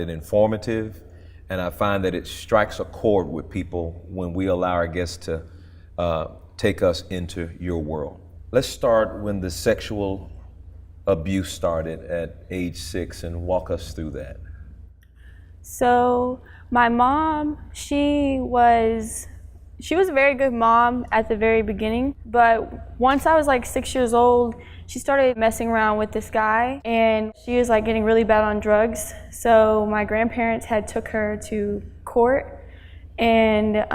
and informative, and I find that it strikes a chord with people when we allow our guests to take us into your world. Let's start when the sexual abuse started at age 6 and walk us through that. So my mom, she was a very good mom at the very beginning, but once I was like 6 years old, she started messing around with this guy, and she was like getting really bad on drugs. So my grandparents had took her to court, and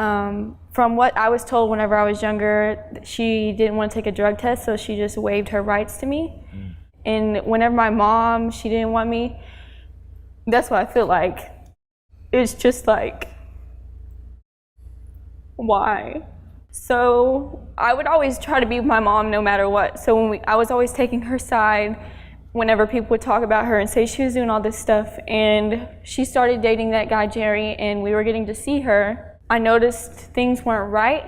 from what I was told whenever I was younger, she didn't want to take a drug test, so she just waived her rights to me. And whenever my mom, she didn't want me, that's what I feel like. It's just like, why? So I would always try to be with my mom no matter what. So I was always taking her side whenever people would talk about her and say she was doing all this stuff. And she started dating that guy, Jerry, and we were getting to see her. I noticed things weren't right.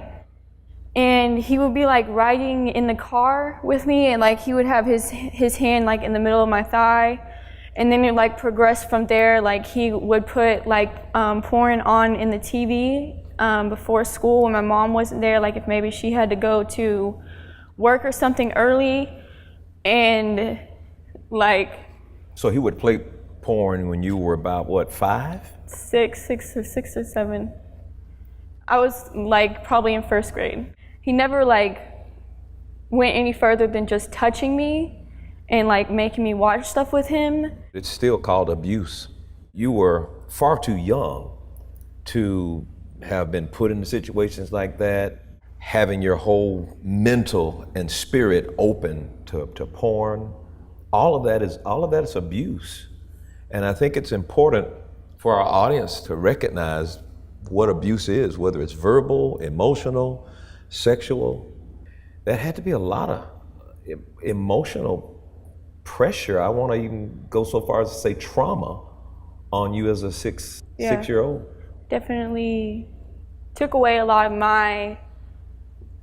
And he would be like riding in the car with me, and like he would have his hand like in the middle of my thigh. And then it like progressed from there. Like he would put like porn on in the TV before school when my mom wasn't there, like if maybe she had to go to work or something early, and like. So he would play porn when you were about what, 5? Six or seven. I was like probably in first grade. He never like went any further than just touching me and like making me watch stuff with him. It's still called abuse. You were far too young to have been put into situations like that, having your whole mental and spirit open to porn. All of that is abuse. And I think it's important for our audience to recognize what abuse is, whether it's verbal, emotional, sexual. That had to be a lot of emotional pressure. I want to even go so far as to say trauma on you as a six-year-old. Definitely took away a lot of my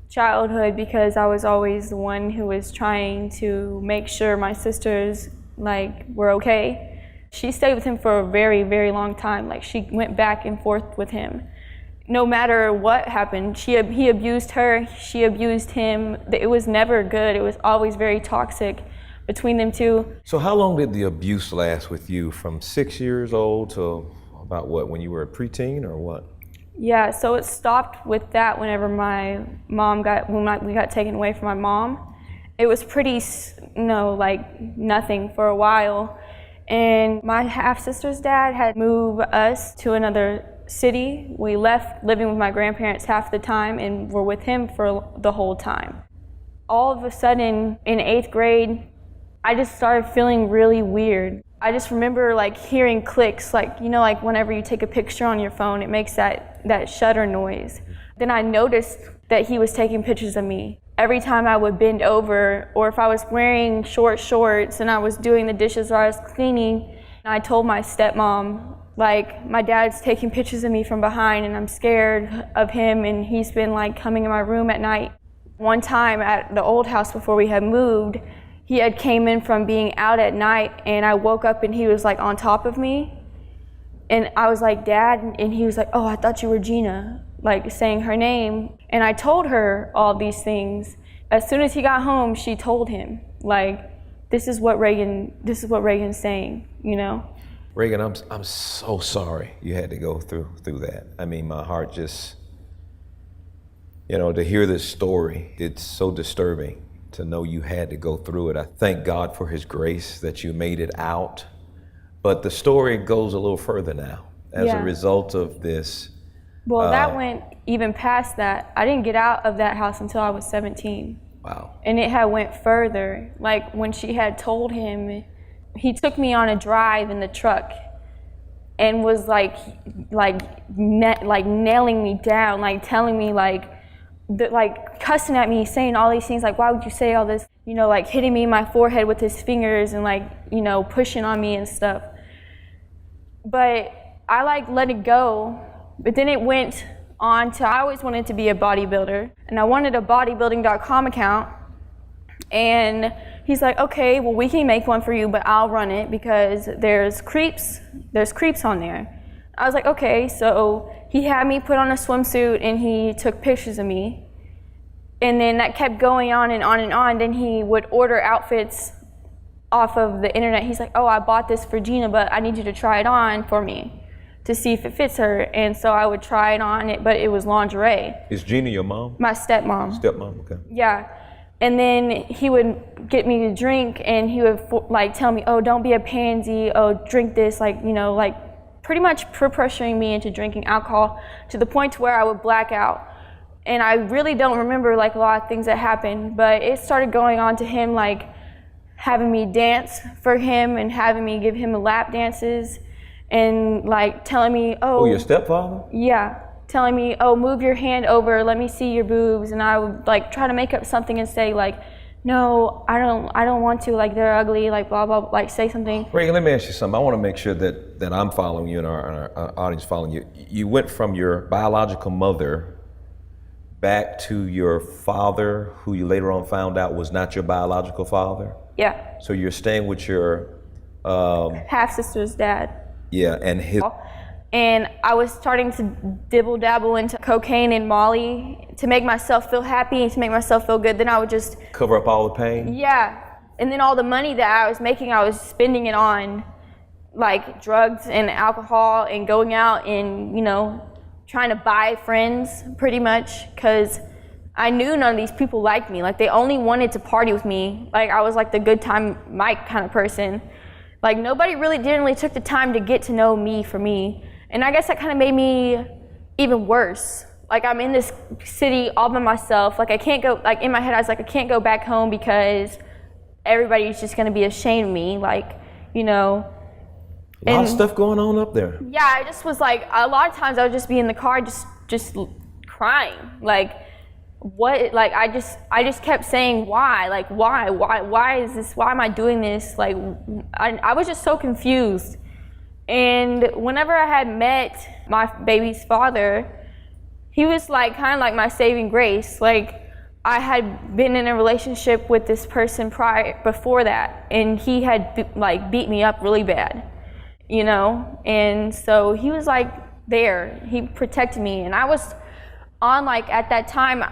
childhood, because I was always the one who was trying to make sure my sisters like were okay. She stayed with him for a very, very long time. Like she went back and forth with him. No matter what happened, he abused her, she abused him. It was never good. It was always very toxic between them two. So how long did the abuse last with you, from 6 years old to about what, when you were a preteen or what? Yeah, so it stopped with that whenever my mom we got taken away from my mom. It was pretty, like nothing for a while. And my half-sister's dad had moved us to another city. We left living with my grandparents half the time and were with him for the whole time. All of a sudden, in 8th grade, I just started feeling really weird. I just remember like hearing clicks, like, like whenever you take a picture on your phone, it makes that shutter noise. Then I noticed that he was taking pictures of me. Every time I would bend over, or if I was wearing short shorts and I was doing the dishes or I was cleaning, I told my stepmom, like, my dad's taking pictures of me from behind and I'm scared of him, and he's been like coming in my room at night. One time at the old house before we had moved, he had came in from being out at night, and I woke up and he was like on top of me. And I was like, Dad, and he was like, oh, I thought you were Gina, like saying her name. And I told her all these things. As soon as he got home, she told him, like, this is what Reagan's saying, Reagan, I'm so sorry you had to go through that. I mean, my heart just, to hear this story, it's so disturbing to know you had to go through it. I thank God for his grace that you made it out. But the story goes a little further now as a result of this. Well, that went even past that. I didn't get out of that house until I was 17. Wow. And it had went further. Like when she had told him, he took me on a drive in the truck and was like nailing me down, like telling me like cussing at me, saying all these things, like, why would you say all this? Like hitting me in my forehead with his fingers and like, pushing on me and stuff. But I let it go. But then it went on to, I always wanted to be a bodybuilder, and I wanted a bodybuilding.com account. And He's like, okay, well, we can make one for you, but I'll run it because there's creeps on there. I was like, okay. So he had me put on a swimsuit and he took pictures of me. And then that kept going on and on and on. Then he would order outfits off of the internet. He's like, oh, I bought this for Gina, but I need you to try it on for me to see if it fits her. And so I would try it on, but it was lingerie. Is Gina your mom? My stepmom. Stepmom, okay. Yeah. And then he would get me to drink, and he would like tell me, oh, don't be a pansy, oh, drink this, like, you know, like pretty much pressuring me into drinking alcohol to the point to where I would black out. And I really don't remember like a lot of things that happened, but it started going on to him like having me dance for him and having me give him lap dances and like telling me, oh, your stepfather? Yeah. Telling me, oh, move your hand over, let me see your boobs. And I would like try to make up something and say like, no, I don't want to, like they're ugly, like blah, blah, like say something. Reagan, let me ask you something. I want to make sure that I'm following you and our audience following you. You went from your biological mother back to your father, who you later on found out was not your biological father? Yeah. So you're staying with your... half-sister's dad. Yeah, and his... And I was starting to dibble dabble into cocaine and Molly to make myself feel happy and to make myself feel good. Then I would just cover up all the pain? Yeah. And then all the money that I was making, I was spending it on like drugs and alcohol and going out and, you know, trying to buy friends pretty much, because I knew none of these people liked me. Like they only wanted to party with me. Like I was like the good time Mike kind of person. Like nobody didn't really took the time to get to know me for me. And I guess that kind of made me even worse. Like I'm in this city all by myself. Like I can't go, like in my head I was like, I can't go back home because everybo's just gonna be ashamed of me. Like, you know. A lot of stuff going on up there. Yeah, I just was like, a lot of times I would just be in the car just crying. Like, what, like I just kept saying why? Like why is this, why am I doing this? Like I was just so confused. And whenever I had met my baby's father, he was like kind of like my saving grace. Like I had been in a relationship with this person before that, and he had like beat me up really bad, you know? And so he was like there, he protected me. And I was on, like at that time,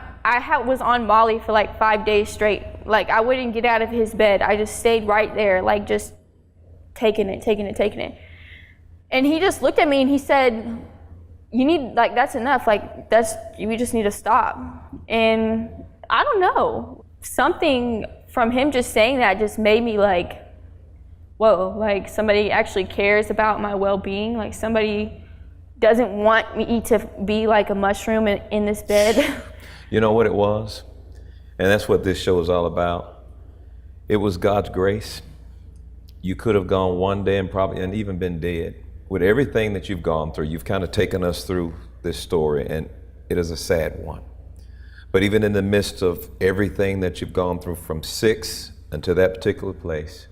was on Molly for like 5 days straight. Like I wouldn't get out of his bed. I just stayed right there, like just taking it. And he just looked at me and he said, you need, like, that's enough. Like, you just need to stop. And I don't know, something from him just saying that just made me like, whoa, like somebody actually cares about my well-being. Like somebody doesn't want me to be like a mushroom in this bed. You know what it was? And that's what this show is all about. It was God's grace. You could have gone one day and even been dead. With everything that you've gone through, you've kind of taken us through this story, and it is a sad one. But even in the midst of everything that you've gone through, from 6 until that particular place,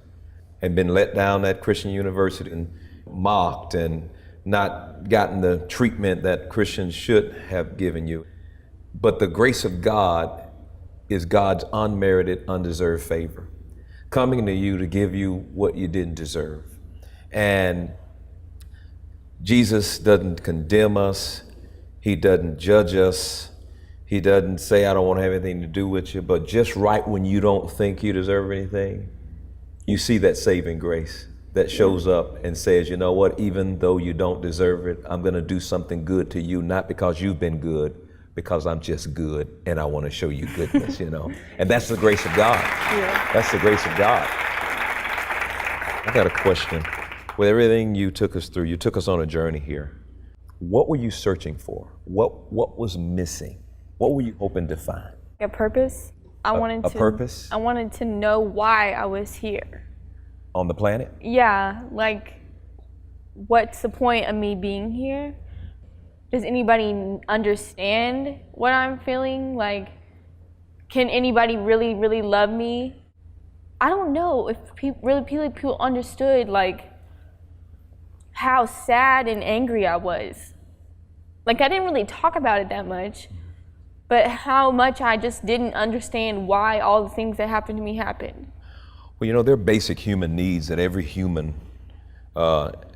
and been let down at Christian University and mocked and not gotten the treatment that Christians should have given you. But the grace of God is God's unmerited, undeserved favor coming to you to give you what you didn't deserve. And Jesus doesn't condemn us. He doesn't judge us. He doesn't say, I don't want to have anything to do with you. But just right when you don't think you deserve anything, you see that saving grace that shows up and says, you know what, even though you don't deserve it, I'm going to do something good to you, not because you've been good, because I'm just good and I want to show you goodness, you know. And that's the grace of God. Yeah. That's the grace of God. I got a question. With everything you took us through, you took us on a journey here. What were you searching for? What was missing? What were you hoping to find? A purpose. I wanted to know why I was here. On the planet? Yeah, like, what's the point of me being here? Does anybody understand what I'm feeling? Like, can anybody really, really love me? I don't know if people understood, like, how sad and angry I was. Like, I didn't really talk about it that much, but how much I just didn't understand why all the things that happened to me happened. Well, you know, there are basic human needs that every human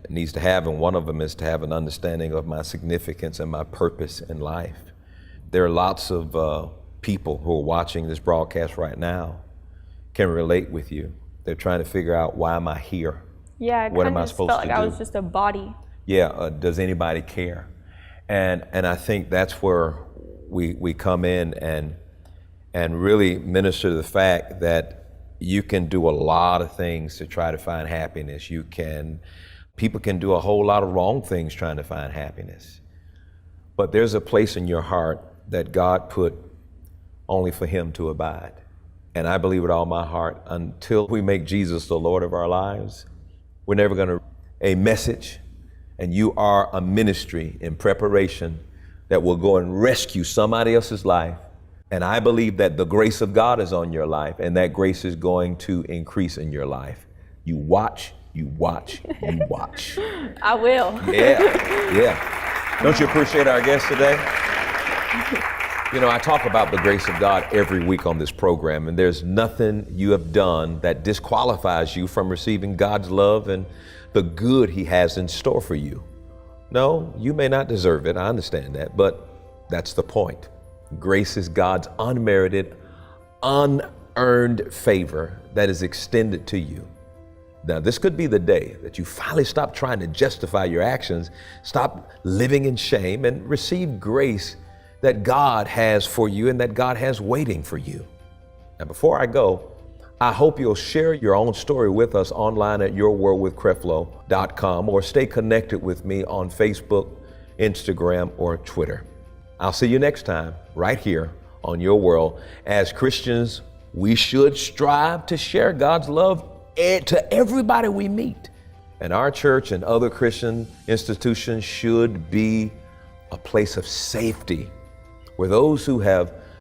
needs to have, and one of them is to have an understanding of my significance and my purpose in life. There are lots of people who are watching this broadcast right now can relate with you. They're trying to figure out, why am I here? Yeah, What am I just supposed felt to like do? I was just a body. Yeah, does anybody care? And I think that's where we come in and really minister to the fact that you can do a lot of things to try to find happiness. People can do a whole lot of wrong things trying to find happiness. But there's a place in your heart that God put only for Him to abide. And I believe with all my heart, until we make Jesus the Lord of our lives, we're never going to a message, and you are a ministry in preparation that will go and rescue somebody else's life. And I believe that the grace of God is on your life, and that grace is going to increase in your life. You watch, you watch, you watch. I will. Yeah. Don't you appreciate our guest today? You know, I talk about the grace of God every week on this program, and there's nothing you have done that disqualifies you from receiving God's love and the good He has in store for you. No, you may not deserve it. I understand that, but that's the point. Grace is God's unmerited, unearned favor that is extended to you. Now, this could be the day that you finally stop trying to justify your actions, stop living in shame, and receive grace that God has for you and that God has waiting for you. Now, before I go, I hope you'll share your own story with us online at yourworldwithcreflo.com, or stay connected with me on Facebook, Instagram, or Twitter. I'll see you next time right here on Your World. As Christians, we should strive to share God's love to everybody we meet. And our church and other Christian institutions should be a place of safety where those who have